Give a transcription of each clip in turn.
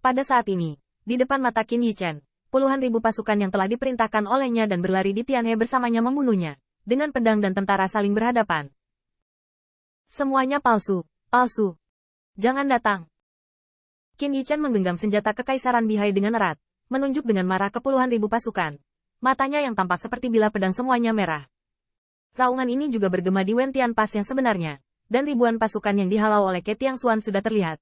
Pada saat ini, di depan mata Qin Yichen, puluhan ribu pasukan yang telah diperintahkan olehnya dan berlari di Tianhe bersamanya membunuhnya, dengan pedang dan tentara saling berhadapan. Semuanya palsu, palsu. Jangan datang. Qin Yichen menggenggam senjata kekaisaran Bihai dengan erat, menunjuk dengan marah ke puluhan ribu pasukan. Matanya yang tampak seperti bilah pedang semuanya merah. Raungan ini juga bergema di Wentian Pass yang sebenarnya, dan ribuan pasukan yang dihalau oleh Ke Tiangshuan sudah terlihat.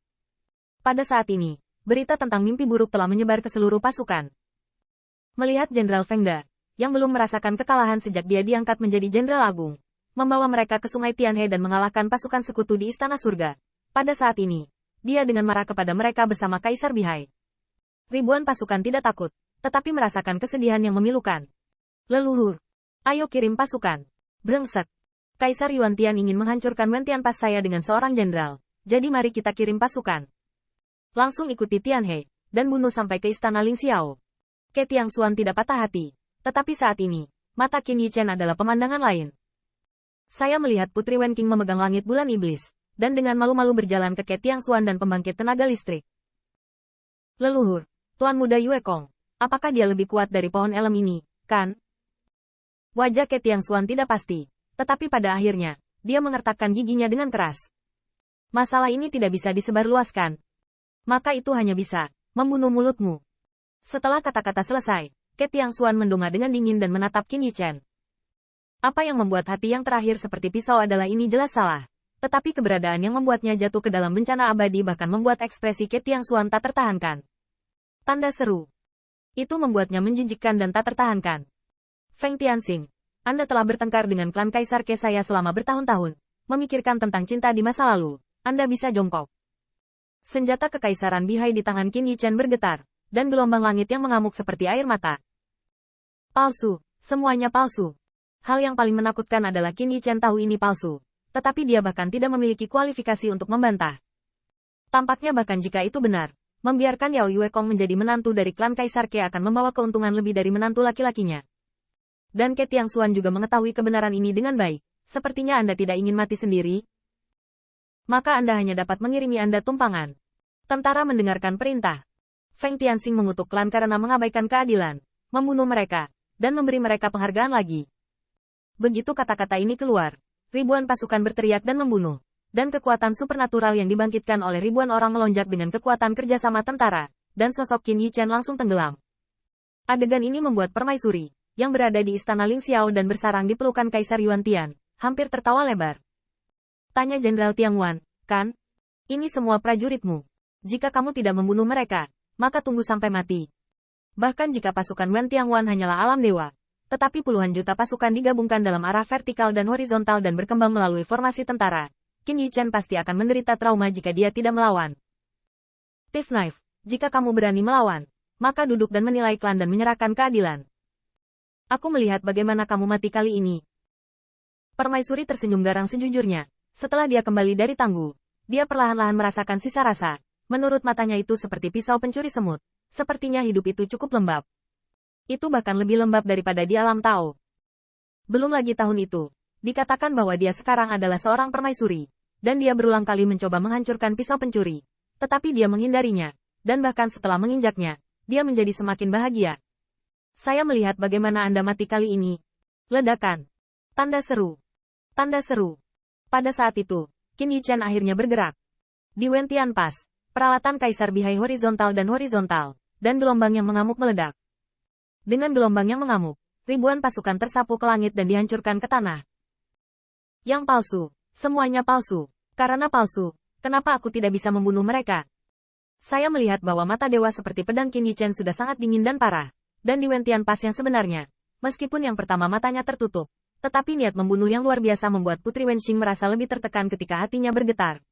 Pada saat ini, berita tentang mimpi buruk telah menyebar ke seluruh pasukan. Melihat Jenderal Feng Da, yang belum merasakan kekalahan sejak dia diangkat menjadi Jenderal Agung, membawa mereka ke Sungai Tianhe dan mengalahkan pasukan sekutu di Istana Surga. Pada saat ini, dia dengan marah kepada mereka bersama Kaisar Bihai. Ribuan pasukan tidak takut, tetapi merasakan kesedihan yang memilukan. Leluhur, ayo kirim pasukan. Brengsek. Kaisar Yuan-Tian ingin menghancurkan Wentian Pass saya dengan seorang jenderal, jadi mari kita kirim pasukan. Langsung ikuti Tianhe, dan bunuh sampai ke istana Ling Xiao. Ke Tiangshuan tidak patah hati, tetapi saat ini, mata Qin Yichen adalah pemandangan lain. Saya melihat Putri Wen Qing memegang langit bulan iblis, dan dengan malu-malu berjalan ke Ke Tiangshuan dan pembangkit tenaga listrik. Leluhur, Tuan Muda Yue Kong, apakah dia lebih kuat dari pohon elem ini, kan? Wajah Ke Tiangshuan tidak pasti, tetapi pada akhirnya, dia mengertakkan giginya dengan keras. Masalah ini tidak bisa disebarluaskan. Maka itu hanya bisa membunuh mulutmu. Setelah kata-kata selesai, Ke Tiangshuan mendongak dengan dingin dan menatap Qin Yichen. Apa yang membuat hati yang terakhir seperti pisau adalah ini jelas salah. Tetapi keberadaan yang membuatnya jatuh ke dalam bencana abadi bahkan membuat ekspresi Ke Tiangshuan tak tertahankan. Tanda seru. Itu membuatnya menjijikkan dan tak tertahankan. Feng Tianxing, Anda telah bertengkar dengan klan Kaisar Ke saya selama bertahun-tahun. Memikirkan tentang cinta di masa lalu, Anda bisa jongkok. Senjata kekaisaran Bihai di tangan Qin Yichen bergetar, dan gelombang langit yang mengamuk seperti air mata. Palsu, semuanya palsu. Hal yang paling menakutkan adalah Qin Yichen tahu ini palsu, tetapi dia bahkan tidak memiliki kualifikasi untuk membantah. Tampaknya bahkan jika itu benar, membiarkan Yao Yue Kong menjadi menantu dari klan Kaisar Ke akan membawa keuntungan lebih dari menantu laki-lakinya. Dan Ke Tiangshuan juga mengetahui kebenaran ini dengan baik. Sepertinya Anda tidak ingin mati sendiri. Maka Anda hanya dapat mengirimi Anda tumpangan. Tentara mendengarkan perintah. Feng Tianxing mengutuk klan karena mengabaikan keadilan, membunuh mereka, dan memberi mereka penghargaan lagi. Begitu kata-kata ini keluar, ribuan pasukan berteriak dan membunuh, dan kekuatan supernatural yang dibangkitkan oleh ribuan orang melonjak dengan kekuatan kerjasama tentara, dan sosok Qin Yichen langsung tenggelam. Adegan ini membuat permaisuri, yang berada di istana Ling Xiao dan bersarang di pelukan Kaisar Yuan-Tian, hampir tertawa lebar. Tanya Jenderal Tiangwan, kan? Ini semua prajuritmu. Jika kamu tidak membunuh mereka, maka tunggu sampai mati. Bahkan jika pasukan Wen Tiangwan hanyalah alam dewa, tetapi puluhan juta pasukan digabungkan dalam arah vertikal dan horizontal dan berkembang melalui formasi tentara, Qin Yichen pasti akan menderita trauma jika dia tidak melawan. Thief Knife, jika kamu berani melawan, maka duduk dan menilai klan dan menyerahkan keadilan. Aku melihat bagaimana kamu mati kali ini. Permaisuri tersenyum garang sejujurnya. Setelah dia kembali dari Tanggu, dia perlahan-lahan merasakan sisa rasa. Menurut matanya itu seperti pisau pencuri semut. Sepertinya hidup itu cukup lembab. Itu bahkan lebih lembab daripada di alam Tao. Belum lagi tahun itu, dikatakan bahwa dia sekarang adalah seorang permaisuri, dan dia berulang kali mencoba menghancurkan pisau pencuri. Tetapi dia menghindarinya, dan bahkan setelah menginjaknya, dia menjadi semakin bahagia. Saya melihat bagaimana Anda mati kali ini. Ledakan. Tanda seru. Tanda seru. Pada saat itu, Qin Yichen akhirnya bergerak. Di Wentian Pass, peralatan Kaisar Bihai horizontal, dan gelombang yang mengamuk meledak. Dengan gelombang yang mengamuk, ribuan pasukan tersapu ke langit dan dihancurkan ke tanah. Yang palsu, semuanya palsu. Karena palsu, kenapa aku tidak bisa membunuh mereka? Saya melihat bahwa mata dewa seperti pedang Qin Yichen sudah sangat dingin dan parah. Dan di Wentian Pass yang sebenarnya, meskipun yang pertama matanya tertutup, tetapi niat membunuh yang luar biasa membuat Putri Wenxing merasa lebih tertekan ketika hatinya bergetar.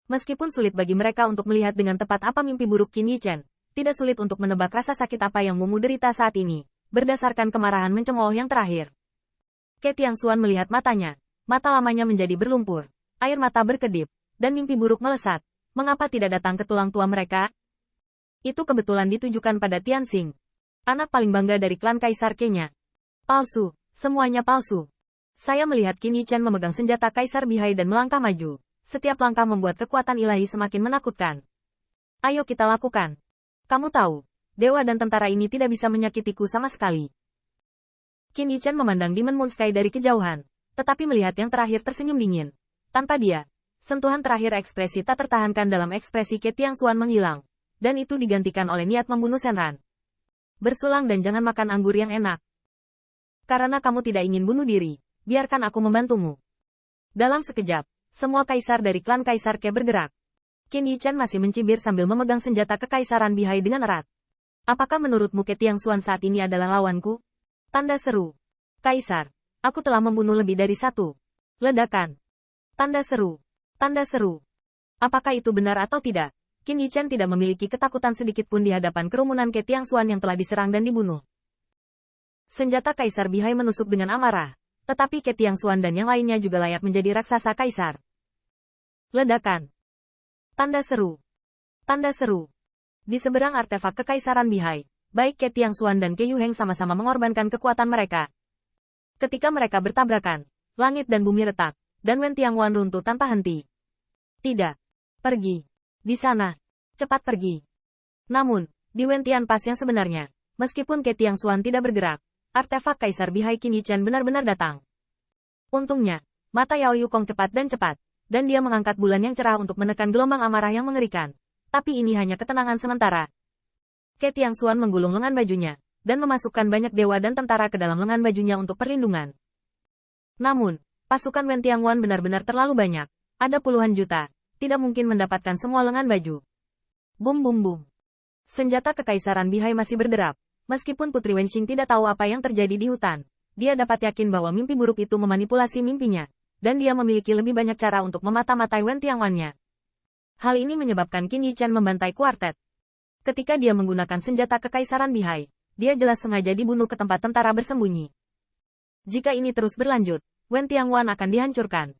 Meskipun sulit bagi mereka untuk melihat dengan tepat apa mimpi buruk Qin Yichen, tidak sulit untuk menebak rasa sakit apa yang Mumu derita saat ini, berdasarkan kemarahan mencemooh yang terakhir. Ke Tiangshuan melihat matanya, mata lamanya menjadi berlumpur, air mata berkedip, dan mimpi buruk melesat. Mengapa tidak datang ke tulang tua mereka? Itu kebetulan ditujukan pada Tianxing, anak paling bangga dari klan Kaisar Ke-nya. Palsu. Semuanya palsu. Saya melihat Qin Yichen memegang senjata Kaisar Bihai dan melangkah maju. Setiap langkah membuat kekuatan ilahi semakin menakutkan. Ayo kita lakukan. Kamu tahu, dewa dan tentara ini tidak bisa menyakitiku sama sekali. Qin Yichen memandang Demon Moon Sky dari kejauhan, tetapi melihat yang terakhir tersenyum dingin. Tanpa dia, sentuhan terakhir ekspresi tak tertahankan dalam ekspresi Ke Tiangxuan menghilang, dan itu digantikan oleh niat membunuh Shenran. Bersulang dan jangan makan anggur yang enak. Karena kamu tidak ingin bunuh diri, biarkan aku membantumu. Dalam sekejap, semua kaisar dari klan Kaisar Ke bergerak. Qin Yichen masih mencibir sambil memegang senjata kekaisaran Bihai dengan erat. Apakah menurutmu Ke Tiangxuan saat ini adalah lawanku? Tanda seru. Kaisar, aku telah membunuh lebih dari satu. Ledakan. Tanda seru. Tanda seru. Apakah itu benar atau tidak? Qin Yichen tidak memiliki ketakutan sedikit pun di hadapan kerumunan Ke Tiangxuan yang telah diserang dan dibunuh. Senjata Kaisar Bihai menusuk dengan amarah, tetapi Ke Tiangxuan dan yang lainnya juga layak menjadi raksasa kaisar. Ledakan. Tanda seru. Tanda seru. Di seberang artefak kekaisaran Bihai, baik Ke Tiangxuan dan Ke Yuheng sama-sama mengorbankan kekuatan mereka. Ketika mereka bertabrakan, langit dan bumi retak, dan Wen Tiangwan runtuh tanpa henti. Tidak. Pergi. Di sana. Cepat pergi. Namun, di Wen Tianpas yang sebenarnya, meskipun Ke Tiangxuan tidak bergerak, artefak Kaisar Bihai Qin Yichen benar-benar datang. Untungnya, mata Yao Yukong cepat, dan dia mengangkat bulan yang cerah untuk menekan gelombang amarah yang mengerikan. Tapi ini hanya ketenangan sementara. Ke Tiangxuan menggulung lengan bajunya, dan memasukkan banyak dewa dan tentara ke dalam lengan bajunya untuk perlindungan. Namun, pasukan Wen Tiangwan benar-benar terlalu banyak. Ada puluhan juta, tidak mungkin mendapatkan semua lengan baju. Bum bum bum. Senjata kekaisaran Bihai masih berderap. Meskipun Putri Wenxing tidak tahu apa yang terjadi di hutan, dia dapat yakin bahwa mimpi buruk itu memanipulasi mimpinya. Dan dia memiliki lebih banyak cara untuk memata-matai Wen Tiangwan-nya. Hal ini menyebabkan Qin Yichen membantai kuartet. Ketika dia menggunakan senjata kekaisaran Bihai, dia jelas sengaja dibunuh ke tempat tentara bersembunyi. Jika ini terus berlanjut, Wen Tiangwan akan dihancurkan.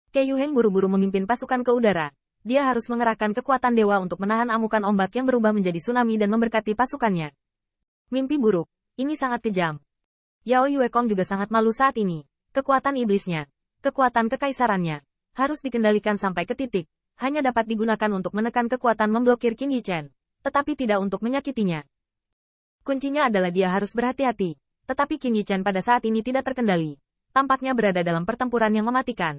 Ke Yuheng buru-buru memimpin pasukan ke udara. Dia harus mengerahkan kekuatan dewa untuk menahan amukan ombak yang berubah menjadi tsunami dan memberkati pasukannya. Mimpi buruk, ini sangat kejam. Yao Yuekong juga sangat malu saat ini. Kekuatan iblisnya, kekuatan kekaisarannya, harus dikendalikan sampai ke titik, hanya dapat digunakan untuk menekan kekuatan memblokir Qin Yichen, tetapi tidak untuk menyakitinya. Kuncinya adalah dia harus berhati-hati, tetapi Qin Yichen pada saat ini tidak terkendali. Tampaknya berada dalam pertempuran yang mematikan.